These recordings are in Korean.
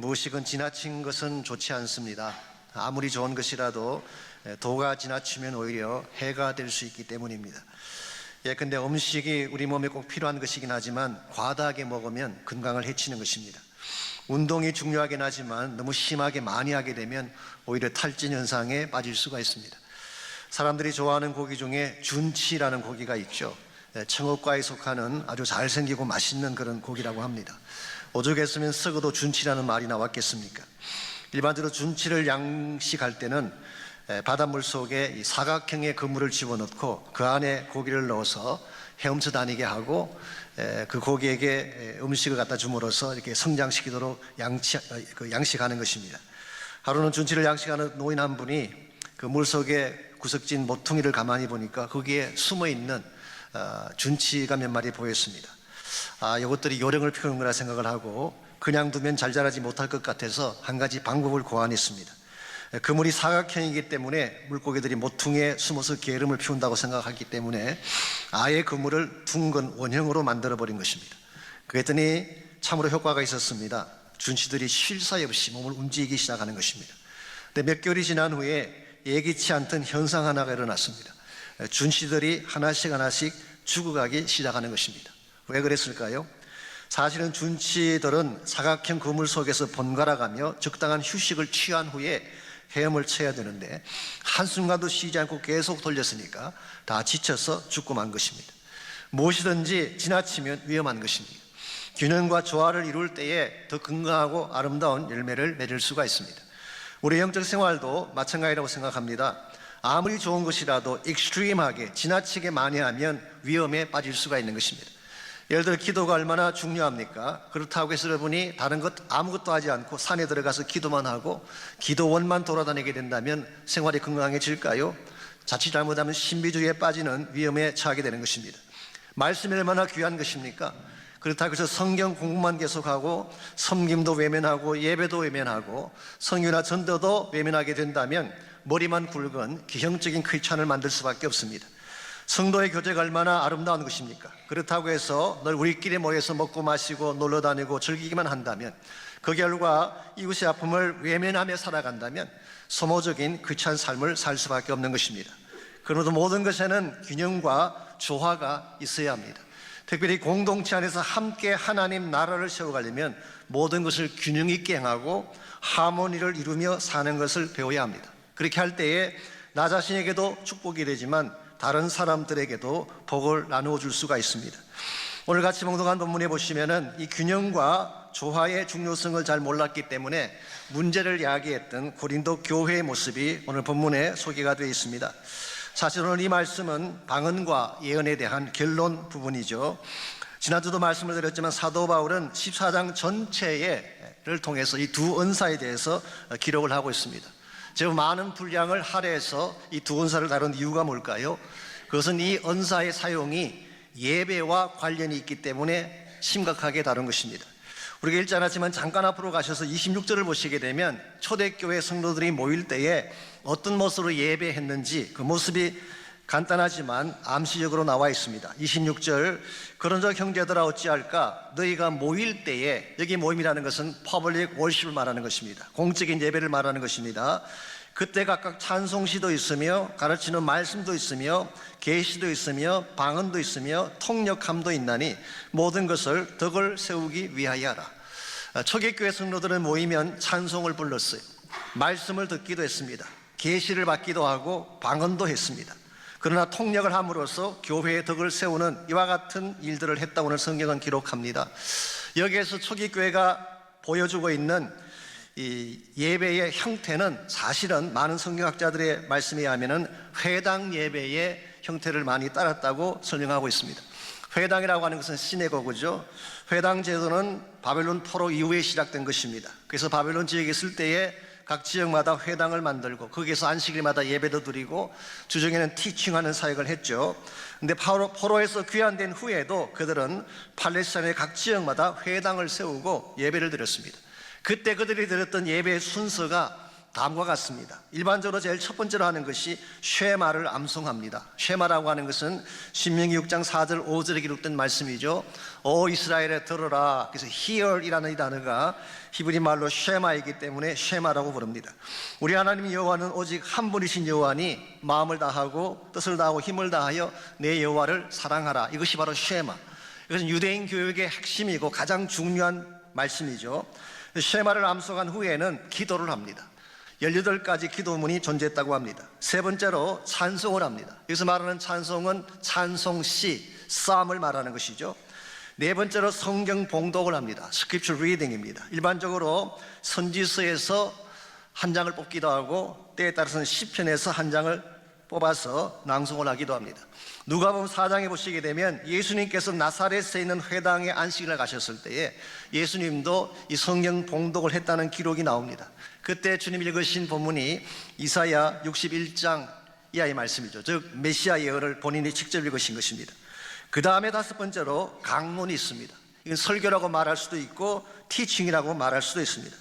무식은 지나친 것은 좋지 않습니다. 아무리 좋은 것이라도 도가 지나치면 오히려 해가 될 수 있기 때문입니다. 근데 음식이 우리 몸에 꼭 필요한 것이긴 하지만 과다하게 먹으면 건강을 해치는 것입니다. 운동이 중요하긴 하지만 너무 심하게 많이 하게 되면 오히려 탈진 현상에 빠질 수가 있습니다. 사람들이 좋아하는 고기 중에 준치라는 고기가 있죠. 청어과에 속하는 아주 잘생기고 맛있는 그런 고기라고 합니다. 오죽했으면 썩어도 준치라는 말이 나왔겠습니까? 일반적으로 준치를 양식할 때는 바닷물 속에 이 사각형의 그물을 집어넣고 그 안에 고기를 넣어서 헤엄쳐 다니게 하고 그 고기에게 음식을 갖다 줌으로써 이렇게 성장시키도록 양식하는 것입니다. 하루는 준치를 양식하는 노인 한 분이 그 물속에 구석진 모퉁이를 가만히 보니까 거기에 숨어있는 준치가 몇 마리 보였습니다. 이것들이 요령을 피우는 거라 생각을 하고 그냥 두면 잘 자라지 못할 것 같아서 한 가지 방법을 고안했습니다. 그물이 사각형이기 때문에 물고기들이 모퉁이에 숨어서 게으름을 피운다고 생각했기 때문에 아예 그물을 둥근 원형으로 만들어 버린 것입니다. 그랬더니 참으로 효과가 있었습니다. 준치들이 쉴 사이 없이 몸을 움직이기 시작하는 것입니다. 근데 몇 개월이 지난 후에 예기치 않던 현상 하나가 일어났습니다. 준치들이 하나씩 죽어가기 시작하는 것입니다. 왜 그랬을까요? 사실은 준치들은 사각형 그물 속에서 번갈아가며 적당한 휴식을 취한 후에 헤엄을 쳐야 되는데 한순간도 쉬지 않고 계속 돌렸으니까 다 지쳐서 죽고 만 것입니다. 무엇이든지 지나치면 위험한 것입니다. 균형과 조화를 이룰 때에 더 건강하고 아름다운 열매를 맺을 수가 있습니다. 우리 영적 생활도 마찬가지라고 생각합니다. 아무리 좋은 것이라도 익스트림하게 지나치게 많이 하면 위험에 빠질 수가 있는 것입니다. 예를 들어 기도가 얼마나 중요합니까? 그렇다고 해서 여러분이 다른 것 아무것도 하지 않고 산에 들어가서 기도만 하고 기도원만 돌아다니게 된다면 생활이 건강해질까요? 자칫 잘못하면 신비주의에 빠지는 위험에 처하게 되는 것입니다. 말씀이 얼마나 귀한 것입니까? 그렇다고 해서 성경 공부만 계속하고 섬김도 외면하고 예배도 외면하고 성유나 전도도 외면하게 된다면 머리만 굵은 기형적인 크리스찬을 만들 수밖에 없습니다. 성도의 교제가 얼마나 아름다운 것입니까? 그렇다고 해서 늘 우리끼리 모여서 먹고 마시고 놀러 다니고 즐기기만 한다면 그 결과 이웃의 아픔을 외면하며 살아간다면 소모적인 크리스찬 삶을 살 수밖에 없는 것입니다. 그러므로 모든 것에는 균형과 조화가 있어야 합니다. 특별히 공동체 안에서 함께 하나님 나라를 세워가려면 모든 것을 균형 있게 행하고 하모니를 이루며 사는 것을 배워야 합니다. 그렇게 할 때에 나 자신에게도 축복이 되지만 다른 사람들에게도 복을 나누어 줄 수가 있습니다. 오늘 같이 봉독한 본문에 보시면은 이 균형과 조화의 중요성을 잘 몰랐기 때문에 문제를 야기했던 고린도 교회의 모습이 오늘 본문에 소개가 되어 있습니다. 사실 오늘 이 말씀은 방언과 예언에 대한 결론 부분이죠. 지난주도 말씀을 드렸지만 사도 바울은 14장 전체를 통해서 이 두 은사에 대해서 기록을 하고 있습니다. 제가 많은 분량을 할애해서 이 두 은사를 다룬 이유가 뭘까요? 그것은 이 은사의 사용이 예배와 관련이 있기 때문에 심각하게 다룬 것입니다. 우리가 읽지 않았지만 잠깐 앞으로 가셔서 26절을 보시게 되면 초대교회 성도들이 모일 때에 어떤 모습으로 예배했는지 그 모습이 간단하지만 암시적으로 나와 있습니다. 26절, 그런즉 형제들아 어찌할까? 너희가 모일 때에, 여기 모임이라는 것은 퍼블릭 월십을 말하는 것입니다. 공적인 예배를 말하는 것입니다. 그때 각각 찬송시도 있으며 가르치는 말씀도 있으며 계시도 있으며 방언도 있으며 통역함도 있나니 모든 것을 덕을 세우기 위하여 하라. 초기교회 성도들은 모이면 찬송을 불렀어요. 말씀을 듣기도 했습니다. 계시를 받기도 하고 방언도 했습니다. 그러나 통역을 함으로써 교회의 덕을 세우는 이와 같은 일들을 했다고 오늘 성경은 기록합니다. 여기에서 초기교회가 보여주고 있는 이 예배의 형태는 사실은 많은 성경학자들의 말씀에 의하면 회당 예배의 형태를 많이 따랐다고 설명하고 있습니다. 회당이라고 하는 것은 시내고그죠. 회당 제도는 바벨론 포로 이후에 시작된 것입니다. 그래서 바벨론 지역에 있을 때에 각 지역마다 회당을 만들고 거기에서 안식일마다 예배도 드리고 주중에는 티칭하는 사역을 했죠. 근데 포로에서 귀환된 후에도 그들은 팔레스타인의 각 지역마다 회당을 세우고 예배를 드렸습니다. 그때 그들이 드렸던 예배의 순서가 다음과 같습니다. 일반적으로 제일 첫 번째로 하는 것이 쉐마를 암송합니다. 쉐마라고 하는 것은 신명기 6장 4절 5절에 기록된 말씀이죠. 오 이스라엘에 들어라. 그래서 hear이라는 이 단어가 히브리 말로 쉐마이기 때문에 쉐마라고 부릅니다. 우리 하나님 여호와는 오직 한 분이신 여호와니 마음을 다하고 뜻을 다하고 힘을 다하여 내 여호와를 사랑하라. 이것이 바로 쉐마. 이것은 유대인 교육의 핵심이고 가장 중요한 말씀이죠. 쉐마를 암송한 후에는 기도를 합니다. 18가지 기도문이 존재했다고 합니다. 세 번째로 찬송을 합니다. 여기서 말하는 찬송은 찬송시, psalm을 말하는 것이죠. 네 번째로 성경 봉독을 합니다. Scripture reading입니다. 일반적으로 선지서에서 한 장을 뽑기도 하고 때에 따라서는 시편에서 한 장을 뽑아서 낭송을 하기도 합니다. 누가복음 4장에 보시게 되면 예수님께서 나사렛에 있는 회당에 안식일을 가셨을 때에 예수님도 이 성경 봉독을 했다는 기록이 나옵니다. 그때 주님 읽으신 본문이 이사야 61장 이하의 말씀이죠. 즉 메시아 예언을 본인이 직접 읽으신 것입니다. 그 다음에 다섯 번째로 강론이 있습니다. 이건 설교라고 말할 수도 있고 티칭이라고 말할 수도 있습니다.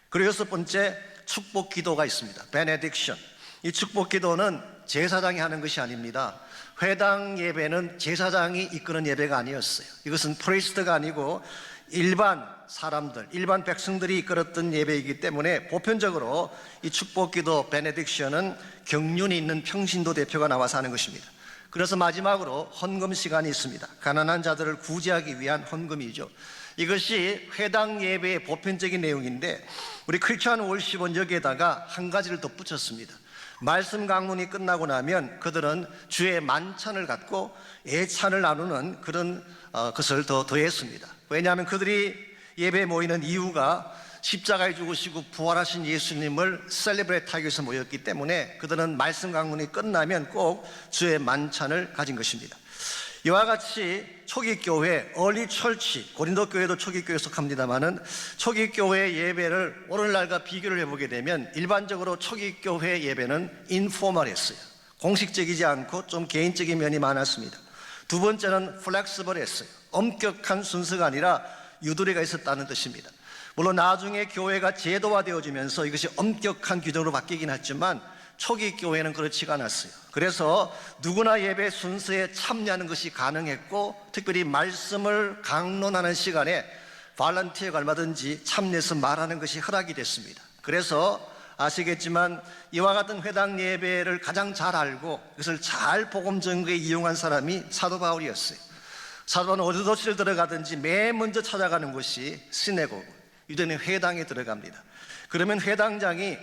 그리고 여섯 번째 축복 기도가 있습니다. 베네딕션. 이 축복 기도는 제사장이 하는 것이 아닙니다. 회당 예배는 제사장이 이끄는 예배가 아니었어요. 이것은 프리스트가 아니고 일반 사람들, 일반 백성들이 이끌었던 예배이기 때문에 보편적으로 이 축복기도 베네딕션은 경륜이 있는 평신도 대표가 나와서 하는 것입니다. 그래서 마지막으로 헌금 시간이 있습니다. 가난한 자들을 구제하기 위한 헌금이죠. 이것이 회당 예배의 보편적인 내용인데 우리 크리스천 월십은 여기에다가 한 가지를 덧붙였습니다. 말씀 강론이 끝나고 나면 그들은 주의 만찬을 갖고 애찬을 나누는 그런 것을 더 더했습니다. 왜냐하면 그들이 예배에 모이는 이유가 십자가에 죽으시고 부활하신 예수님을 셀레브레이트하기 위해서 모였기 때문에 그들은 말씀 강론이 끝나면 꼭 주의 만찬을 가진 것입니다. 이와 같이 초기 교회, 얼리 철치, 고린도 교회도 초기 교회에 속합니다만은 초기 교회 예배를 오늘날과 비교를 해보게 되면 일반적으로 초기 교회 예배는 인포멀했어요. 공식적이지 않고 좀 개인적인 면이 많았습니다. 두 번째는 플렉시블했어요. 엄격한 순서가 아니라 유도리가 있었다는 뜻입니다. 물론 나중에 교회가 제도화되어지면서 이것이 엄격한 규정으로 바뀌긴 했지만 초기 교회는 그렇지가 않았어요. 그래서 누구나 예배 순서에 참여하는 것이 가능했고 특별히 말씀을 강론하는 시간에 발런티어가 얼마든지 참여해서 말하는 것이 허락이 됐습니다. 그래서 아시겠지만 이와 같은 회당 예배를 가장 잘 알고 그것을 잘 복음 전거에 이용한 사람이 사도 바울이었어요. 사도 바울은 어느 도시를 들어가든지 맨 먼저 찾아가는 곳이 시내고그, 유대인의 회당에 들어갑니다. 그러면 회당장이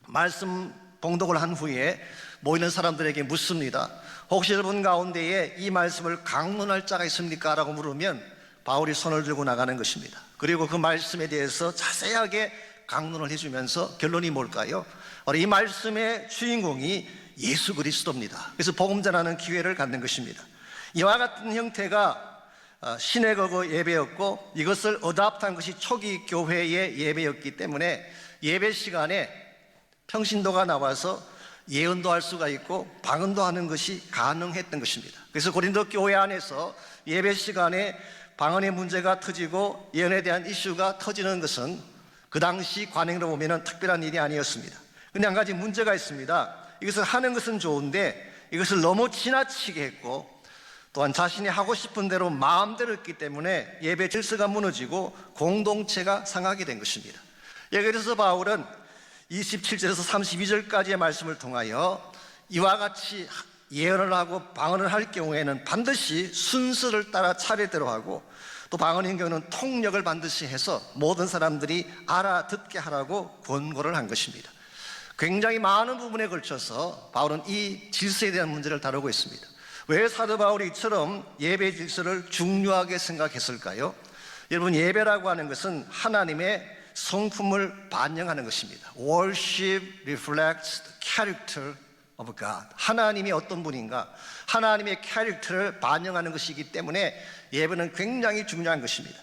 말씀 봉독을 한 후에 모이는 사람들에게 묻습니다. 혹시 여러분 가운데에 이 말씀을 강론할 자가 있습니까? 라고 물으면 바울이 손을 들고 나가는 것입니다. 그리고 그 말씀에 대해서 자세하게 강론을 해주면서 결론이 뭘까요? 바로 이 말씀의 주인공이 예수 그리스도입니다. 그래서 복음 전하는 기회를 갖는 것입니다. 이와 같은 형태가 시내거그 예배였고 이것을 어답트한 것이 초기 교회의 예배였기 때문에 예배 시간에 평신도가 나와서 예언도 할 수가 있고 방언도 하는 것이 가능했던 것입니다. 그래서 고린도 교회 안에서 예배 시간에 방언의 문제가 터지고 예언에 대한 이슈가 터지는 것은 그 당시 관행으로 보면 특별한 일이 아니었습니다. 근데 한 가지 문제가 있습니다. 이것을 하는 것은 좋은데 이것을 너무 지나치게 했고 또한 자신이 하고 싶은 대로 마음대로 했기 때문에 예배 질서가 무너지고 공동체가 상하게 된 것입니다. 그래서 바울은 27절에서 32절까지의 말씀을 통하여 이와 같이 예언을 하고 방언을 할 경우에는 반드시 순서를 따라 차례대로 하고 또 방언인 경우는 통역을 반드시 해서 모든 사람들이 알아듣게 하라고 권고를 한 것입니다. 굉장히 많은 부분에 걸쳐서 바울은 이 질서에 대한 문제를 다루고 있습니다. 왜 사도 바울이 이처럼 예배 질서를 중요하게 생각했을까요? 여러분, 예배라고 하는 것은 하나님의 성품을 반영하는 것입니다. Worship reflects the character of God. 하나님이 어떤 분인가, 하나님의 캐릭터를 반영하는 것이기 때문에 예배는 굉장히 중요한 것입니다.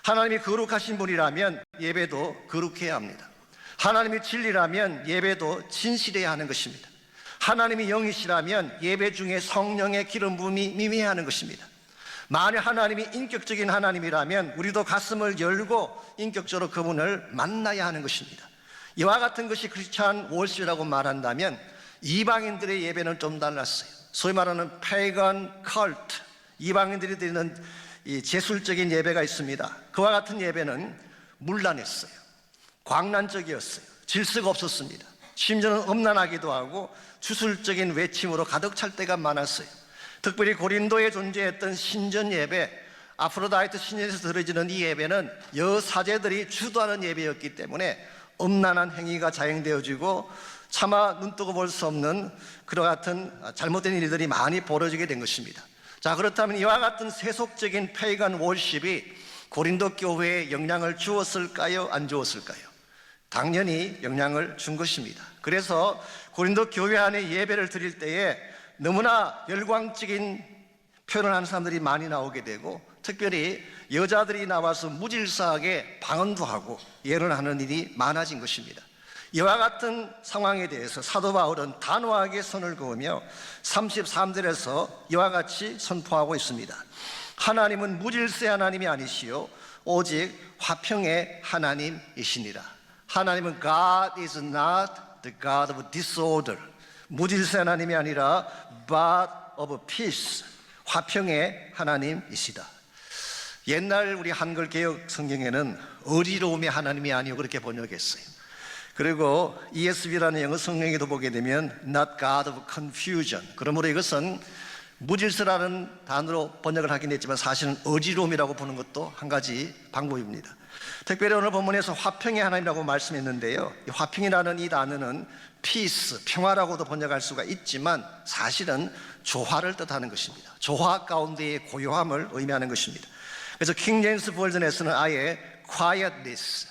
하나님이 거룩하신 분이라면 예배도 거룩해야 합니다. 하나님이 진리라면 예배도 진실해야 하는 것입니다. 하나님이 영이시라면 예배 중에 성령의 기름 부음이 미미해야 하는 것입니다. 만약 하나님이 인격적인 하나님이라면 우리도 가슴을 열고 인격적으로 그분을 만나야 하는 것입니다. 이와 같은 것이 크리스찬 월십이라고 말한다면 이방인들의 예배는 좀 달랐어요. 소위 말하는 페이건 컬트, 이방인들이 드리는 이 제술적인 예배가 있습니다. 그와 같은 예배는 문란했어요. 광란적이었어요. 질서가 없었습니다. 심지어는 음란하기도 하고 주술적인 외침으로 가득 찰 때가 많았어요. 특별히 고린도에 존재했던 신전 예배, 아프로다이트 신전에서 드려지는 이 예배는 여사제들이 주도하는 예배였기 때문에 음란한 행위가 자행되어지고 차마 눈뜨고 볼 수 없는 그와 같은 잘못된 일들이 많이 벌어지게 된 것입니다. 자, 그렇다면 이와 같은 세속적인 페이건 월십이 고린도 교회에 영향을 주었을까요? 안 주었을까요? 당연히 영향을 준 것입니다. 그래서 고린도 교회 안에 예배를 드릴 때에 너무나 열광적인 표현을 하는 사람들이 많이 나오게 되고, 특별히 여자들이 나와서 무질서하게 방언도 하고 예언을 하는 일이 많아진 것입니다. 이와 같은 상황에 대해서 사도 바울은 단호하게 선을 그으며 33절에서 이와 같이 선포하고 있습니다. 하나님은 무질서의 하나님이 아니시요 오직 화평의 하나님이시니라. 하나님은 God is not the God of disorder. 무질서의 하나님이 아니라 but of peace. 화평의 하나님이시다. 옛날 우리 한글 개역 성경에는 어지러움의 하나님이 아니요 그렇게 번역했어요. 그리고 ESV라는 영어 성경에도 보게 되면 not God of confusion. 그러므로 이것은 무질서라는 단어로 번역을 하긴 했지만 사실은 어지러움이라고 보는 것도 한 가지 방법입니다. 특별히 오늘 본문에서 화평의 하나님이라고 말씀했는데요, 이 화평이라는 이 단어는 peace, 평화라고도 번역할 수가 있지만 사실은 조화를 뜻하는 것입니다. 조화 가운데의 고요함을 의미하는 것입니다. 그래서 킹 제임스 버전에서는 아예 quietness,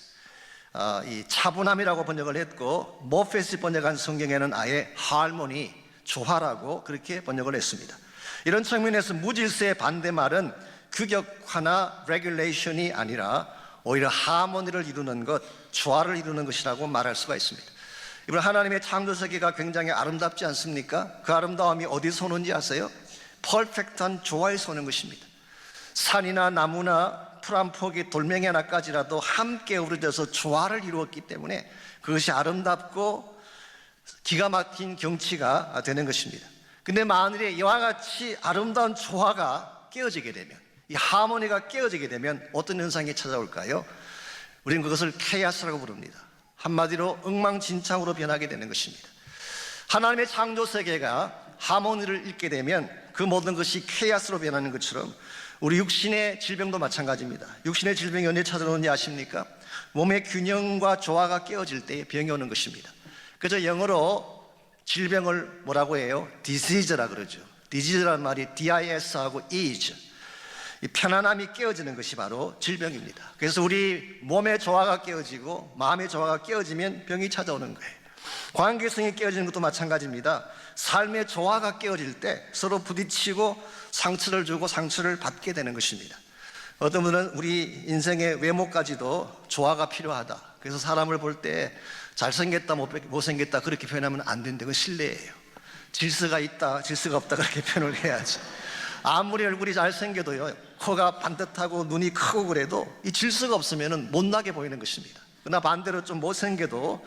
이 차분함이라고 번역을 했고, 모페스 번역한 성경에는 아예 harmony, 조화라고 그렇게 번역을 했습니다. 이런 측면에서 무질서의 반대말은 규격화나 regulation이 아니라 오히려 하모니를 이루는 것, 조화를 이루는 것이라고 말할 수가 있습니다. 이번 하나님의 창조 세계가 굉장히 아름답지 않습니까? 그 아름다움이 어디서 오는지 아세요? 퍼펙트한 조화에서 오는 것입니다. 산이나 나무나 풀 한 폭이 돌멩이 하나까지라도 함께 어우러져서 조화를 이루었기 때문에 그것이 아름답고 기가 막힌 경치가 되는 것입니다. 근데 만일에 이와 같이 아름다운 조화가 깨어지게 되면, 이 하모니가 깨어지게 되면 어떤 현상이 찾아올까요? 우리는 그것을 케이아스라고 부릅니다. 한마디로 엉망진창으로 변하게 되는 것입니다. 하나님의 창조 세계가 하모니를 잃게 되면 그 모든 것이 케이아스로 변하는 것처럼 우리 육신의 질병도 마찬가지입니다. 육신의 질병이 언제 찾아오는지 아십니까? 몸의 균형과 조화가 깨어질 때 병이 오는 것입니다. 그래서 영어로 질병을 뭐라고 해요? disease라 그러죠. disease라는 말이 dis하고 is, 이 편안함이 깨어지는 것이 바로 질병입니다. 그래서 우리 몸의 조화가 깨어지고 마음의 조화가 깨어지면 병이 찾아오는 거예요. 관계성이 깨어지는 것도 마찬가지입니다. 삶의 조화가 깨어질 때 서로 부딪히고 상처를 주고 상처를 받게 되는 것입니다. 어떤 분은 우리 인생의 외모까지도 조화가 필요하다. 그래서 사람을 볼 때 잘생겼다 못생겼다 그렇게 표현하면 안 된다. 그건 실례예요. 질서가 있다 질서가 없다 그렇게 표현을 해야지. 아무리 얼굴이 잘생겨도요, 코가 반듯하고 눈이 크고 그래도 이 질서가 없으면 못나게 보이는 것입니다. 그러나 반대로 좀 못생겨도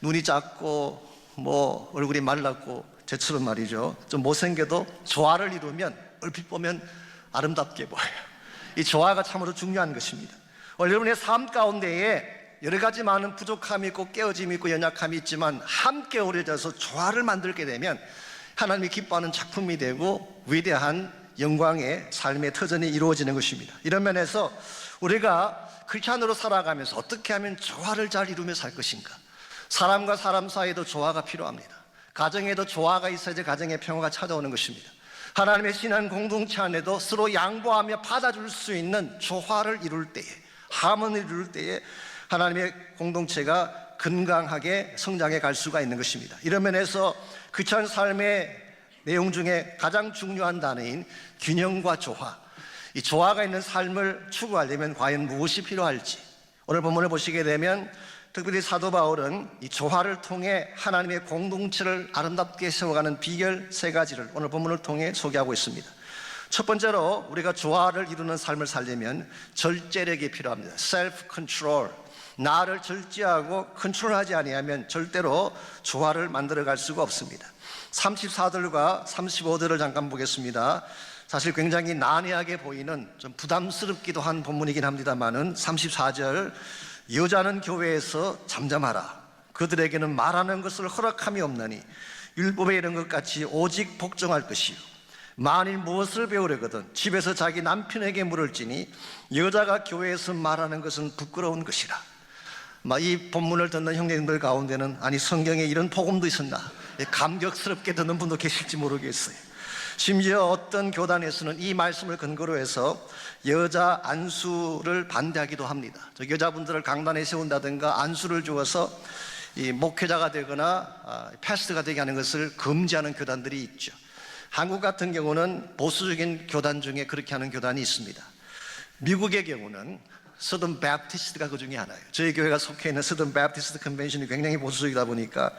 눈이 작고 뭐 얼굴이 말랐고 저처럼 말이죠, 좀 못생겨도 조화를 이루면 얼핏 보면 아름답게 보여요. 이 조화가 참으로 중요한 것입니다. 여러분의 삶 가운데에 여러 가지 많은 부족함이 있고 깨어짐이 있고 연약함이 있지만 함께 어우러져서 조화를 만들게 되면 하나님이 기뻐하는 작품이 되고 위대한 영광의 삶의 터전이 이루어지는 것입니다. 이런 면에서 우리가 크리스찬으로 살아가면서 어떻게 하면 조화를 잘 이루며 살 것인가? 사람과 사람 사이에도 조화가 필요합니다. 가정에도 조화가 있어야지 가정의 평화가 찾아오는 것입니다. 하나님의 신앙 공동체 안에도 서로 양보하며 받아줄 수 있는 조화를 이룰 때에, 하모니를 이룰 때에 하나님의 공동체가 건강하게 성장해 갈 수가 있는 것입니다. 이런 면에서 크리스찬 삶의 내용 중에 가장 중요한 단어인 균형과 조화, 이 조화가 있는 삶을 추구하려면 과연 무엇이 필요할지 오늘 본문을 보시게 되면 특별히 사도 바울은 이 조화를 통해 하나님의 공동체를 아름답게 세워가는 비결 3가지를 오늘 본문을 통해 소개하고 있습니다. 첫 번째로 우리가 조화를 이루는 삶을 살려면 절제력이 필요합니다. self control. 나를 절제하고 컨트롤하지 아니하면 절대로 조화를 만들어갈 수가 없습니다. 34절과 35절을 잠깐 보겠습니다. 사실 굉장히 난해하게 보이는 좀 부담스럽기도 한 본문이긴 합니다만은 34절, 여자는 교회에서 잠잠하라. 그들에게는 말하는 것을 허락함이 없나니 율법에 이른 것 같이 오직 복종할 것이요, 만일 무엇을 배우려거든 집에서 자기 남편에게 물을지니 여자가 교회에서 말하는 것은 부끄러운 것이라. 이 본문을 듣는 형제님들 가운데는 아니 성경에 이런 복음도 있었나 감격스럽게 듣는 분도 계실지 모르겠어요. 심지어 어떤 교단에서는 이 말씀을 근거로 해서 여자 안수를 반대하기도 합니다. 여자분들을 강단에 세운다든가 안수를 주어서 이 목회자가 되거나 패스트가 되게 하는 것을 금지하는 교단들이 있죠. 한국 같은 경우는 보수적인 교단 중에 그렇게 하는 교단이 있습니다. 미국의 경우는 서던 베프티스트가 그 중에 하나예요. 저희 교회가 속해 있는 서던 베프티스트 컨벤션이 굉장히 보수적이다 보니까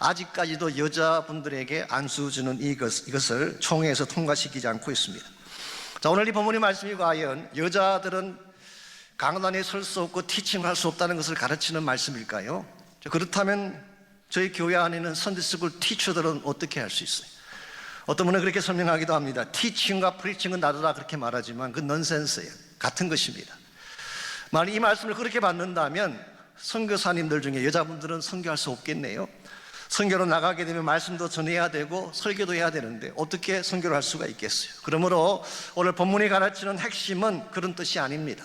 아직까지도 여자분들에게 안수 주는 이것을 총회에서 통과시키지 않고 있습니다. 자, 오늘 이 본문의 말씀이 과연 여자들은 강단에 설 수 없고 티칭을 할 수 없다는 것을 가르치는 말씀일까요? 그렇다면 저희 교회 안에는 선지스쿨 티처들은 어떻게 할 수 있어요? 어떤 분은 그렇게 설명하기도 합니다. 티칭과 프리칭은 다르다 그렇게 말하지만 그건 넌센스예요. 같은 것입니다. 만약 이 말씀을 그렇게 받는다면 선교사님들 중에 여자분들은 선교할 수 없겠네요. 선교로 나가게 되면 말씀도 전해야 되고 설교도 해야 되는데 어떻게 선교를 할 수가 있겠어요? 그러므로 오늘 본문이 가르치는 핵심은 그런 뜻이 아닙니다.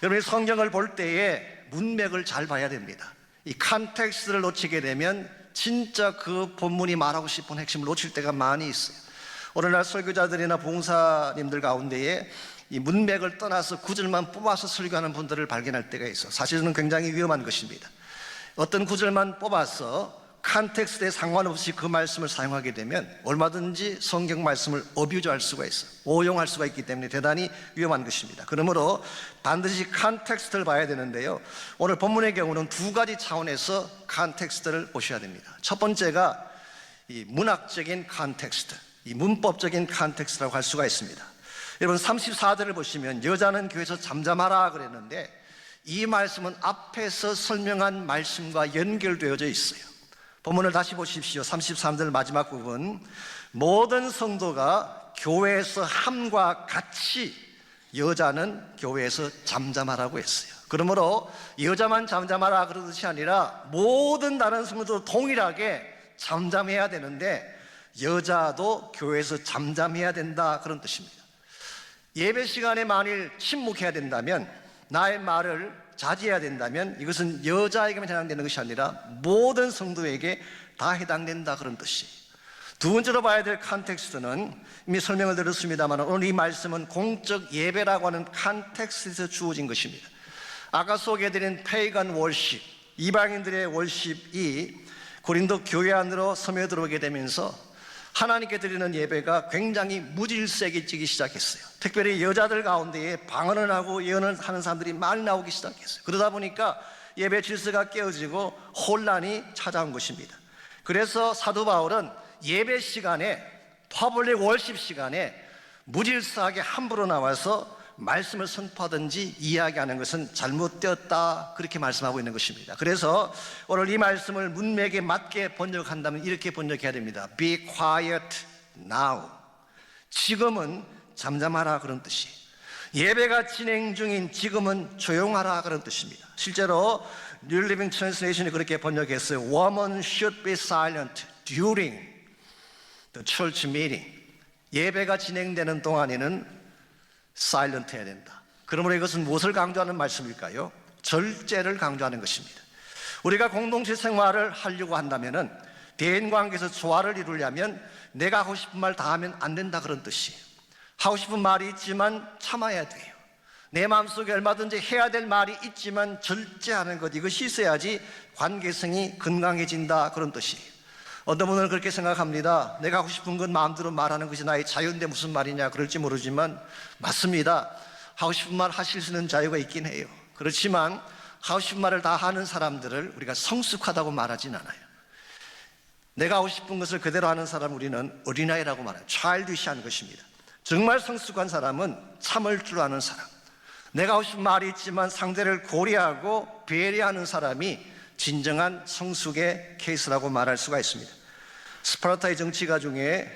여러분이 성경을 볼 때에 문맥을 잘 봐야 됩니다. 이 컨텍스트를 놓치게 되면 진짜 그 본문이 말하고 싶은 핵심을 놓칠 때가 많이 있어요. 오늘날 설교자들이나 봉사님들 가운데에 이 문맥을 떠나서 구절만 뽑아서 설교하는 분들을 발견할 때가 있어. 사실은 굉장히 위험한 것입니다. 어떤 구절만 뽑아서 컨텍스트에 상관없이 그 말씀을 사용하게 되면 얼마든지 성경 말씀을 어뷰즈할 수가 있어, 오용할 수가 있기 때문에 대단히 위험한 것입니다. 그러므로 반드시 컨텍스트를 봐야 되는데요, 오늘 본문의 경우는 두 가지 차원에서 컨텍스트를 보셔야 됩니다. 첫 번째가 이 문학적인 컨텍스트, 이 문법적인 컨텍스트라고 할 수가 있습니다. 여러분 34절을 보시면 여자는 교회에서 잠잠하라 그랬는데 이 말씀은 앞에서 설명한 말씀과 연결되어져 있어요. 본문을 다시 보십시오. 33절 마지막 부분, 모든 성도가 교회에서 함과 같이 여자는 교회에서 잠잠하라고 했어요. 그러므로 여자만 잠잠하라 그런 뜻이 아니라 모든 다른 성도도 동일하게 잠잠해야 되는데 여자도 교회에서 잠잠해야 된다 그런 뜻입니다. 예배 시간에 만일 침묵해야 된다면, 나의 말을 자제해야 된다면 이것은 여자에게만 해당되는 것이 아니라 모든 성도에게 다 해당된다 그런 뜻이에요. 두 번째로 봐야 될 컨텍스트는 이미 설명을 드렸습니다만 오늘 이 말씀은 공적 예배라고 하는 컨텍스트에서 주어진 것입니다. 아까 소개해드린 페이건 월십, 이방인들의 월십이 고린도 교회 안으로 스며들어오게 되면서 하나님께 드리는 예배가 굉장히 무질서해지기 시작했어요. 특별히 여자들 가운데에 방언을 하고 예언을 하는 사람들이 많이 나오기 시작했어요. 그러다 보니까 예배 질서가 깨어지고 혼란이 찾아온 것입니다. 그래서 사도 바울은 예배 시간에, 퍼블릭 월십 시간에 무질서하게 함부로 나와서 말씀을 선포하든지 이야기하는 것은 잘못되었다 그렇게 말씀하고 있는 것입니다. 그래서 오늘 이 말씀을 문맥에 맞게 번역한다면 이렇게 번역해야 됩니다. Be quiet now. 지금은 잠잠하라 그런 뜻이에요. 예배가 진행 중인 지금은 조용하라 그런 뜻입니다. 실제로 New Living Translation이 그렇게 번역했어요. Women should be silent during the church meeting. 예배가 진행되는 동안에는 사일런트 해야 된다. 그러므로 이것은 무엇을 강조하는 말씀일까요? 절제를 강조하는 것입니다. 우리가 공동체 생활을 하려고 한다면 대인관계에서 조화를 이루려면 내가 하고 싶은 말 다 하면 안 된다 그런 뜻이에요. 하고 싶은 말이 있지만 참아야 돼요. 내 마음속에 얼마든지 해야 될 말이 있지만 절제하는 것, 이것이 있어야지 관계성이 건강해진다 그런 뜻이에요. 어떤 분은 그렇게 생각합니다. 내가 하고 싶은 건 마음대로 말하는 것이 나의 자유인데 무슨 말이냐 그럴지 모르지만 맞습니다. 하고 싶은 말 하실 수 있는 자유가 있긴 해요. 그렇지만 하고 싶은 말을 다 하는 사람들을 우리가 성숙하다고 말하진 않아요. 내가 하고 싶은 것을 그대로 하는 사람 우리는 어린아이라고 말해요. childish한 것입니다. 정말 성숙한 사람은 참을 줄 아는 사람, 내가 하고 싶은 말이 있지만 상대를 고려하고 배려하는 사람이 진정한 성숙의 케이스라고 말할 수가 있습니다. 스파르타의 정치가 중에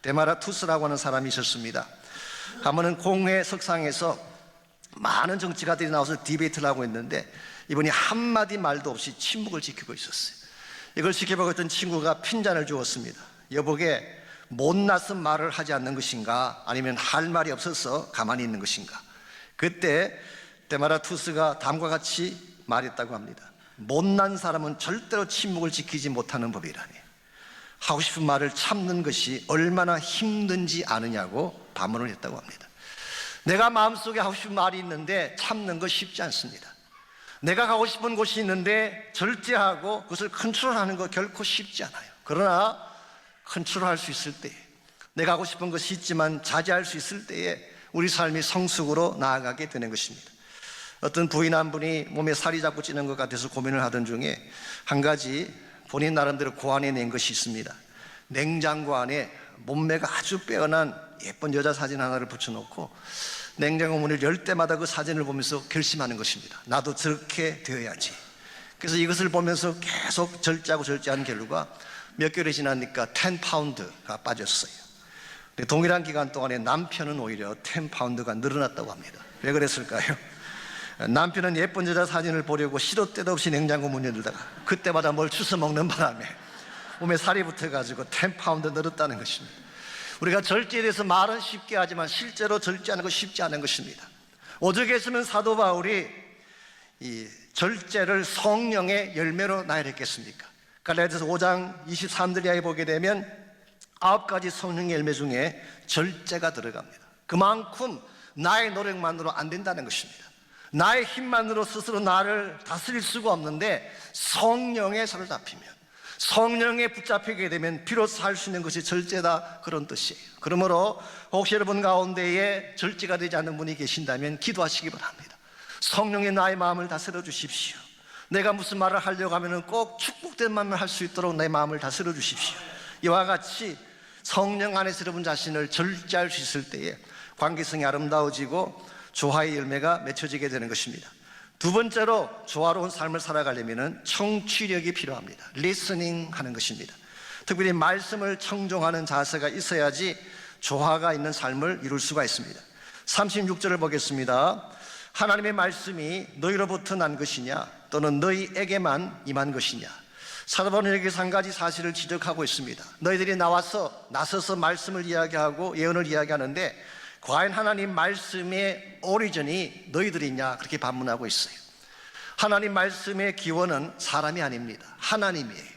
데마라투스라고 하는 사람이 있었습니다. 한 번은 공회 석상에서 많은 정치가들이 나와서 디베이트를 하고 있는데 이분이 한마디 말도 없이 침묵을 지키고 있었어요. 이걸 지켜보고 있던 친구가 핀잔을 주었습니다. 여보게 못났은 말을 하지 않는 것인가, 아니면 할 말이 없어서 가만히 있는 것인가. 그때 데마라투스가 다음과 같이 말했다고 합니다. 못난 사람은 절대로 침묵을 지키지 못하는 법이라니. 하고 싶은 말을 참는 것이 얼마나 힘든지 아느냐고 반문을 했다고 합니다. 내가 마음속에 하고 싶은 말이 있는데 참는 거 쉽지 않습니다. 내가 가고 싶은 곳이 있는데 절제하고 그것을 컨트롤하는 거 결코 쉽지 않아요. 그러나 컨트롤할 수 있을 때, 내가 하고 싶은 것이 있지만 자제할 수 있을 때에 우리 삶이 성숙으로 나아가게 되는 것입니다. 어떤 부인 한 분이 몸에 살이 자꾸 찌는 것 같아서 고민을 하던 중에 한 가지 본인 나름대로 고안해낸 것이 있습니다. 냉장고 안에 몸매가 아주 빼어난 예쁜 여자 사진 하나를 붙여놓고 냉장고 문을 열 때마다 그 사진을 보면서 결심하는 것입니다. 나도 저렇게 되어야지. 그래서 이것을 보면서 계속 절제하고 절제한 결과 몇 개월이 지나니까 10파운드가 빠졌어요. 동일한 기간 동안에 남편은 오히려 10파운드가 늘어났다고 합니다. 왜 그랬을까요? 남편은 예쁜 여자 사진을 보려고 시도 때도 없이 냉장고 문 열다가 그때마다 뭘 주워 먹는 바람에 몸에 살이 붙어가지고 10파운드 늘었다는 것입니다. 우리가 절제에 대해서 말은 쉽게 하지만 실제로 절제하는 거 쉽지 않은 것입니다. 오죽했으면 사도 바울이 이 절제를 성령의 열매로 나열했겠습니까? 갈라디아서 5장 23절 이하에 보게 되면 9가지 성령의 열매 중에 절제가 들어갑니다. 그만큼 나의 노력만으로 안 된다는 것입니다. 나의 힘만으로 스스로 나를 다스릴 수가 없는데 성령에 사로잡히면, 성령에 붙잡히게 되면 비로소 할 수 있는 것이 절제다, 그런 뜻이에요. 그러므로 혹시 여러분 가운데에 절제가 되지 않는 분이 계신다면 기도하시기 바랍니다. 성령의 나의 마음을 다스려 주십시오. 내가 무슨 말을 하려고 하면 꼭 축복된 말을 할 수 있도록 내 마음을 다스려 주십시오. 이와 같이 성령 안에서 여러분 자신을 절제할 수 있을 때에 관계성이 아름다워지고 조화의 열매가 맺혀지게 되는 것입니다. 두 번째로 조화로운 삶을 살아가려면 청취력이 필요합니다. 리스닝 하는 것입니다. 특별히 말씀을 청종하는 자세가 있어야지 조화가 있는 삶을 이룰 수가 있습니다. 36절을 보겠습니다. 하나님의 말씀이 너희로부터 난 것이냐, 또는 너희에게만 임한 것이냐. 사도 바울은 여기서 한 가지 사실을 지적하고 있습니다. 너희들이 나서서 말씀을 이야기하고 예언을 이야기하는데 과연 하나님 말씀의 오리진이 너희들이냐, 그렇게 반문하고 있어요. 하나님 말씀의 기원은 사람이 아닙니다. 하나님이에요.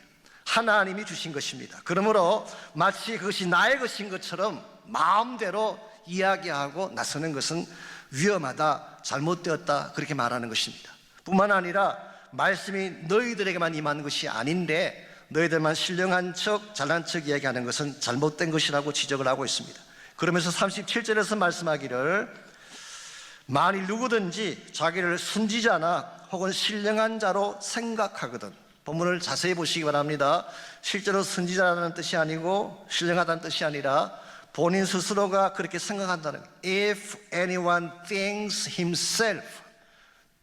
하나님이 주신 것입니다. 그러므로 마치 그것이 나의 것인 것처럼 마음대로 이야기하고 나서는 것은 위험하다, 잘못되었다, 그렇게 말하는 것입니다. 뿐만 아니라 말씀이 너희들에게만 임한 것이 아닌데 너희들만 신령한 척 잘난 척 이야기하는 것은 잘못된 것이라고 지적을 하고 있습니다. 그러면서 37절에서 말씀하기를 만일 누구든지 자기를 순지자나 혹은 신령한 자로 생각하거든. 본문을 자세히 보시기 바랍니다. 실제로 순지자라는 뜻이 아니고 신령하다는 뜻이 아니라 본인 스스로가 그렇게 생각한다는, If anyone thinks himself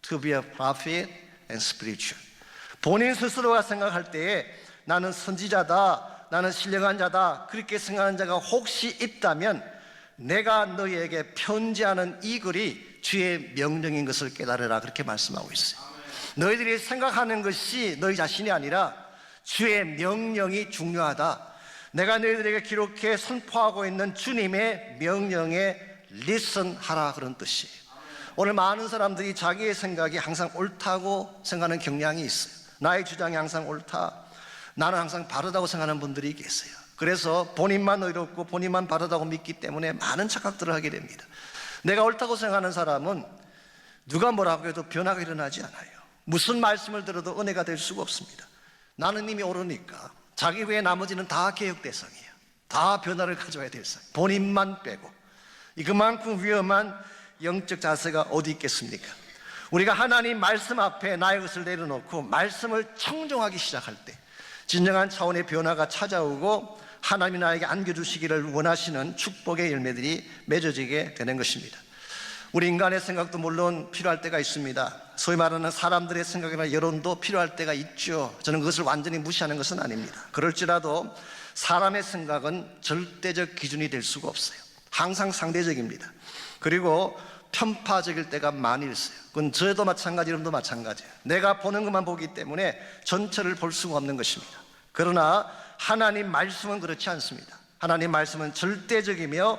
to be a prophet and spiritual, 본인 스스로가 생각할 때에 나는 선지자다, 나는 신령한 자다, 그렇게 생각하는 자가 혹시 있다면 내가 너희에게 편지하는 이 글이 주의 명령인 것을 깨달으라, 그렇게 말씀하고 있어요. 너희들이 생각하는 것이 너희 자신이 아니라 주의 명령이 중요하다. 내가 너희들에게 기록해 선포하고 있는 주님의 명령에 리슨하라, 그런 뜻이에요. 오늘 많은 사람들이 자기의 생각이 항상 옳다고 생각하는 경향이 있어요. 나의 주장이 항상 옳다, 나는 항상 바르다고 생각하는 분들이 계세요. 그래서 본인만 의롭고 본인만 바르다고 믿기 때문에 많은 착각들을 하게 됩니다. 내가 옳다고 생각하는 사람은 누가 뭐라고 해도 변화가 일어나지 않아요. 무슨 말씀을 들어도 은혜가 될 수가 없습니다. 나는 이미 옳으니까 자기 외에 나머지는 다 개혁 대상이에요. 다 변화를 가져와야 될 상, 본인만 빼고. 그만큼 위험한 영적 자세가 어디 있겠습니까? 우리가 하나님 말씀 앞에 나의 것을 내려놓고 말씀을 청종하기 시작할 때 진정한 차원의 변화가 찾아오고 하나님이 나에게 안겨주시기를 원하시는 축복의 열매들이 맺어지게 되는 것입니다. 우리 인간의 생각도 물론 필요할 때가 있습니다. 소위 말하는 사람들의 생각이나 여론도 필요할 때가 있죠. 저는 그것을 완전히 무시하는 것은 아닙니다. 그럴지라도 사람의 생각은 절대적 기준이 될 수가 없어요. 항상 상대적입니다. 그리고 편파적일 때가 많이 있어요. 그건 저도 마찬가지, 여러분도 마찬가지예요. 내가 보는 것만 보기 때문에 전체를 볼 수가 없는 것입니다. 그러나 하나님 말씀은 그렇지 않습니다. 하나님 말씀은 절대적이며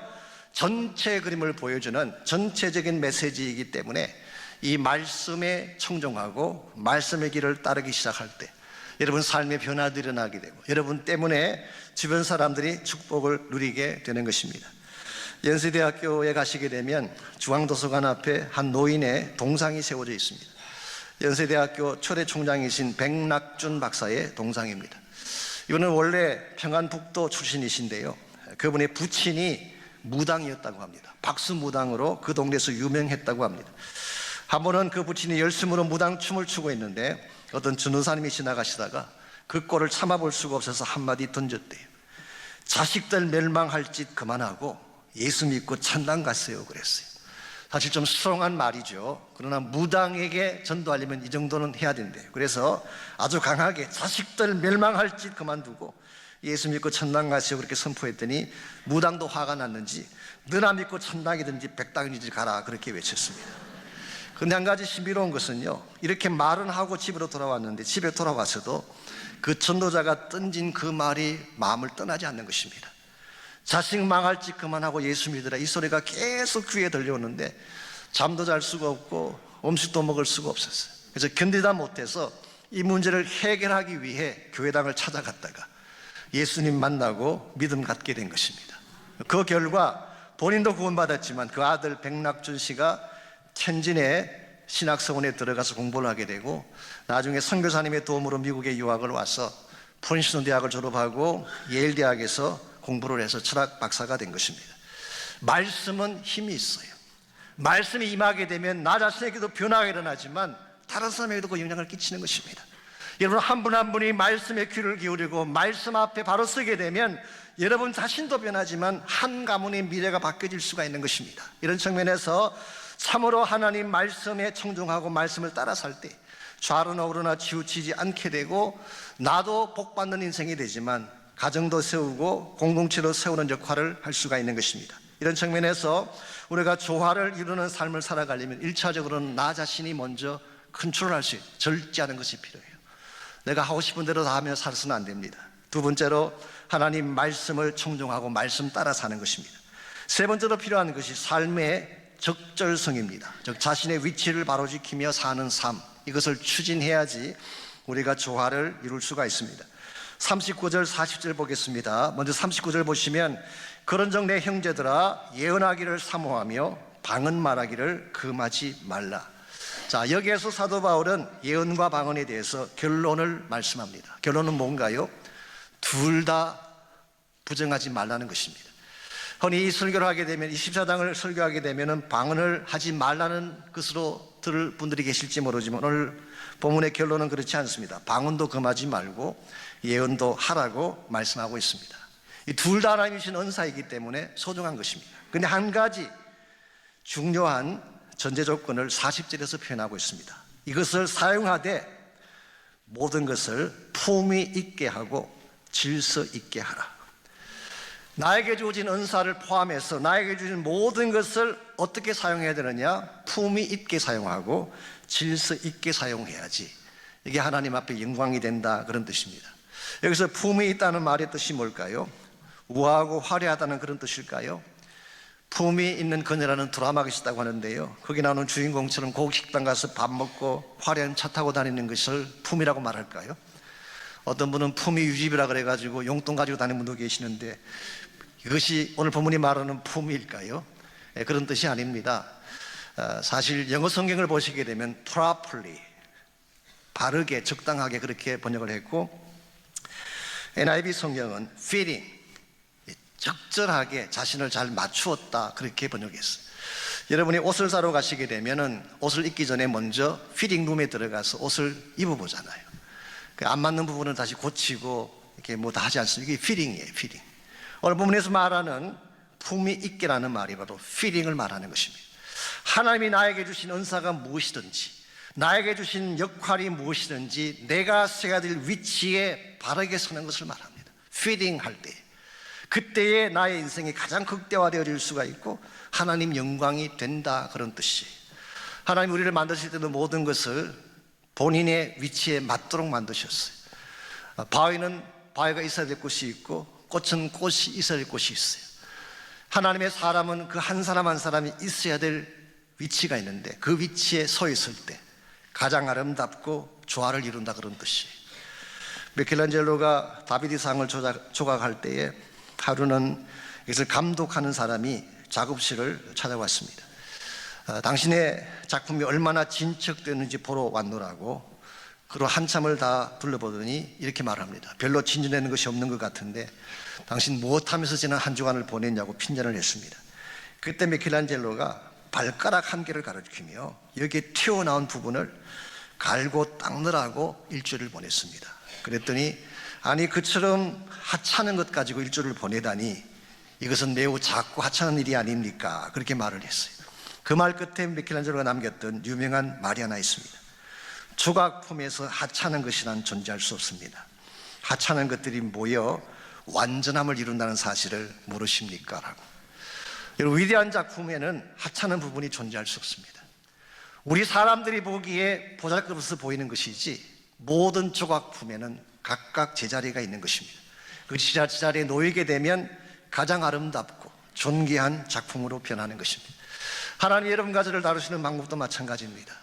전체 그림을 보여주는 전체적인 메시지이기 때문에 이 말씀에 청종하고 말씀의 길을 따르기 시작할 때 여러분 삶의 변화들이 일어나게 되고 여러분 때문에 주변 사람들이 축복을 누리게 되는 것입니다. 연세대학교에 가시게 되면 중앙도서관 앞에 한 노인의 동상이 세워져 있습니다. 연세대학교 초대 총장이신 백낙준 박사의 동상입니다. 이분은 원래 평안북도 출신이신데요, 그분의 부친이 무당이었다고 합니다. 박수무당으로 그 동네에서 유명했다고 합니다. 한 번은 그 부친이 열심으로 무당춤을 추고 있는데 어떤 전도사님이 지나가시다가 그 꼴을 참아볼 수가 없어서 한마디 던졌대요. 자식들 멸망할 짓 그만하고 예수 믿고 천당 가세요 그랬어요. 사실 좀 수렁한 말이죠. 그러나 무당에게 전도하려면 이 정도는 해야 된대요. 그래서 아주 강하게 자식들 멸망할 짓 그만두고 예수 믿고 천당 가세요 그렇게 선포했더니 무당도 화가 났는지 너나 믿고 천당이든지 백당이든지 가라 그렇게 외쳤습니다. 그런데 한 가지 신비로운 것은요, 이렇게 말은 하고 집으로 돌아왔는데 집에 돌아와서도 그 전도자가 던진 그 말이 마음을 떠나지 않는 것입니다. 자식 망할 짓 그만하고 예수 믿으라 이 소리가 계속 귀에 들려오는데 잠도 잘 수가 없고 음식도 먹을 수가 없었어요. 그래서 견디다 못해서 이 문제를 해결하기 위해 교회당을 찾아갔다가 예수님 만나고 믿음 갖게 된 것입니다. 그 결과 본인도 구원받았지만 그 아들 백낙준 씨가 천진의 신학서원에 들어가서 공부를 하게 되고 나중에 선교사님의 도움으로 미국에 유학을 와서 프린스턴 대학을 졸업하고 예일 대학에서 공부를 해서 철학 박사가 된 것입니다. 말씀은 힘이 있어요. 말씀이 임하게 되면 나 자신에게도 변화가 일어나지만 다른 사람에게도 그 영향을 끼치는 것입니다. 여러분 한 분 한 분이 말씀에 귀를 기울이고 말씀 앞에 바로 서게 되면 여러분 자신도 변하지만 한 가문의 미래가 바뀌어질 수가 있는 것입니다. 이런 측면에서 참으로 하나님 말씀에 청종하고 말씀을 따라 살 때 좌로나 우로나 치우치지 않게 되고 나도 복받는 인생이 되지만 가정도 세우고 공동체도 세우는 역할을 할 수가 있는 것입니다. 이런 측면에서 우리가 조화를 이루는 삶을 살아가려면 1차적으로는 나 자신이 먼저 컨트롤할 수 있어요. 절제하는 것이 필요해요. 내가 하고 싶은 대로 다 하며 살아서는 안 됩니다. 두 번째로 하나님 말씀을 청종하고 말씀 따라 사는 것입니다. 세 번째로 필요한 것이 삶의 적절성입니다. 즉 자신의 위치를 바로 지키며 사는 삶, 이것을 추진해야지 우리가 조화를 이룰 수가 있습니다. 39절 40절 보겠습니다. 먼저 39절 보시면 그런즉 내 형제들아 예언하기를 사모하며 방언 말하기를 금하지 말라. 자, 여기에서 사도 바울은 예언과 방언에 대해서 결론을 말씀합니다. 결론은 뭔가요? 둘 다 부정하지 말라는 것입니다. 흔히 이 설교를 하게 되면 24장을 설교하게 되면 방언을 하지 말라는 것으로 들을 분들이 계실지 모르지만 오늘 본문의 결론은 그렇지 않습니다. 방언도 금하지 말고 예언도 하라고 말씀하고 있습니다. 이 둘 다 하나님이 주신 은사이기 때문에 소중한 것입니다. 그런데 한 가지 중요한 전제 조건을 40절에서 표현하고 있습니다. 이것을 사용하되 모든 것을 품위 있게 하고 질서 있게 하라. 나에게 주어진 은사를 포함해서 나에게 주신 모든 것을 어떻게 사용해야 되느냐? 품위 있게 사용하고 질서 있게 사용해야지 이게 하나님 앞에 영광이 된다, 그런 뜻입니다. 여기서 품위 있다는 말의 뜻이 뭘까요? 우아하고 화려하다는 그런 뜻일까요? 품위 있는 그녀라는 드라마가 있다고 하는데요, 거기 나오는 주인공처럼 고급 식당 가서 밥 먹고 화려한 차 타고 다니는 것을 품위라고 말할까요? 어떤 분은 품위 유지비라 그래가지고 용돈 가지고 다니는 분도 계시는데 이것이 오늘 본문이 말하는 품위일까요? 그런 뜻이 아닙니다. 사실 영어 성경을 보시게 되면 properly, 바르게 적당하게 그렇게 번역을 했고 NIV 성경은 fitting, 적절하게 자신을 잘 맞추었다 그렇게 번역했어요. 여러분이 옷을 사러 가시게 되면은 옷을 입기 전에 먼저 피팅룸에 들어가서 옷을 입어보잖아요. 안 맞는 부분은 다시 고치고 이렇게 뭐 다 하지 않습니까? 이게 피팅이에요, 피팅. 오늘 본문에서 말하는 품위 있게라는 말이 바로 피팅을 말하는 것입니다. 하나님이 나에게 주신 은사가 무엇이든지, 나에게 주신 역할이 무엇이든지 내가 서야 될 위치에 바르게 서는 것을 말합니다. 피딩할 때, 그때에 나의 인생이 가장 극대화되어질 수가 있고 하나님 영광이 된다, 그런 뜻이에요. 하나님 우리를 만드실 때도 모든 것을 본인의 위치에 맞도록 만드셨어요. 바위는 바위가 있어야 될 곳이 있고 꽃은 꽃이 있어야 될 곳이 있어요. 하나님의 사람은 그 한 사람 한 사람이 있어야 될 위치가 있는데 그 위치에 서 있을 때 가장 아름답고 조화를 이룬다, 그런 뜻이에요. 미켈란젤로가 다비드상을 조각할 때에 하루는 이것을 감독하는 사람이 작업실을 찾아왔습니다. 당신의 작품이 얼마나 진척되는지 보러 왔노라고. 그리고 한참을 다 둘러보더니 이렇게 말합니다. 별로 진전되는 것이 없는 것 같은데 당신 무엇하면서 지난 한 주간을 보냈냐고 핀잔을 했습니다. 그때 미켈란젤로가 발가락 한 개를 가리키며 여기에 튀어나온 부분을 갈고 닦느라고 일주일을 보냈습니다. 그랬더니 아니, 그처럼 하찮은 것 가지고 일주일을 보내다니 이것은 매우 작고 하찮은 일이 아닙니까? 그렇게 말을 했어요. 그 말 끝에 미켈란젤로가 남겼던 유명한 말이 하나 있습니다. 조각품에서 하찮은 것이란 존재할 수 없습니다. 하찮은 것들이 모여 완전함을 이룬다는 사실을 모르십니까? 라고. 여러분, 위대한 작품에는 하찮은 부분이 존재할 수 없습니다. 우리 사람들이 보기에 보잘것없어 보이는 것이지 모든 조각품에는 각각 제자리가 있는 것입니다. 그 제자리에 놓이게 되면 가장 아름답고 존귀한 작품으로 변하는 것입니다. 하나님 여러분과 저를 다루시는 방법도 마찬가지입니다.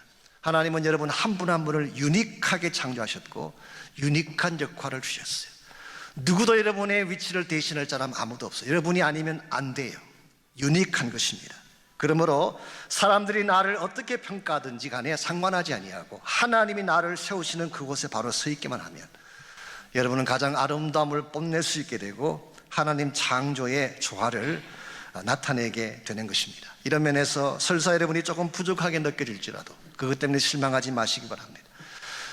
하나님은 여러분 한 분 한 분을 유니크하게 창조하셨고 유니크한 역할을 주셨어요. 누구도 여러분의 위치를 대신할 사람 아무도 없어요. 여러분이 아니면 안 돼요. 유니크한 것입니다. 그러므로 사람들이 나를 어떻게 평가하든지 간에 상관하지 아니하고 하나님이 나를 세우시는 그곳에 바로 서 있기만 하면 여러분은 가장 아름다움을 뽐낼 수 있게 되고 하나님 창조의 조화를 나타내게 되는 것입니다. 이런 면에서 설사 여러분이 조금 부족하게 느껴질지라도 그것 때문에 실망하지 마시기 바랍니다.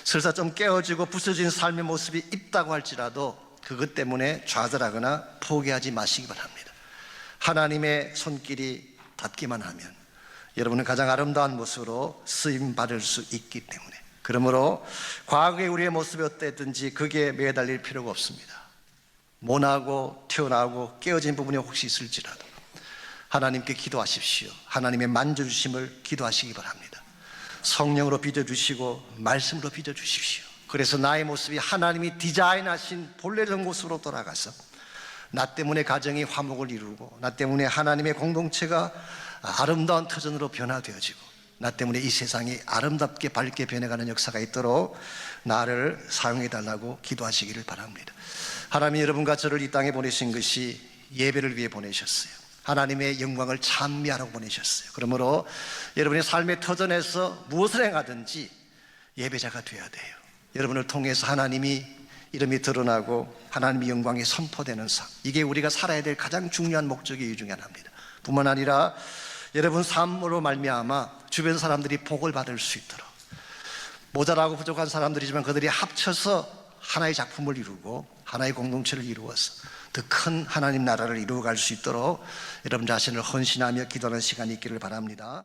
설사 좀 깨어지고 부서진 삶의 모습이 있다고 할지라도 그것 때문에 좌절하거나 포기하지 마시기 바랍니다. 하나님의 손길이 닿기만 하면 여러분은 가장 아름다운 모습으로 쓰임받을 수 있기 때문에, 그러므로 과거의 우리의 모습이 어땠든지 그게 매달릴 필요가 없습니다. 모나고 튀어나오고 깨어진 부분이 혹시 있을지라도 하나님께 기도하십시오. 하나님의 만져주심을 기도하시기 바랍니다. 성령으로 빚어주시고 말씀으로 빚어주십시오. 그래서 나의 모습이 하나님이 디자인하신 본래적 모습으로 돌아가서 나 때문에 가정이 화목을 이루고 나 때문에 하나님의 공동체가 아름다운 터전으로 변화되어지고 나 때문에 이 세상이 아름답게 밝게 변해가는 역사가 있도록 나를 사용해달라고 기도하시기를 바랍니다. 하나님이 여러분과 저를 이 땅에 보내신 것이 예배를 위해 보내셨어요. 하나님의 영광을 찬미하라고 보내셨어요. 그러므로 여러분의 삶의 터전에서 무엇을 행하든지 예배자가 되어야 돼요. 여러분을 통해서 하나님이 이름이 드러나고 하나님의 영광이 선포되는 삶, 이게 우리가 살아야 될 가장 중요한 목적이 이 중에 하나입니다. 뿐만 아니라 여러분 삶으로 말미암아 주변 사람들이 복을 받을 수 있도록, 모자라고 부족한 사람들이지만 그들이 합쳐서 하나의 작품을 이루고 하나의 공동체를 이루어서 더 큰 하나님 나라를 이루어갈 수 있도록 여러분 자신을 헌신하며 기도하는 시간이 있기를 바랍니다.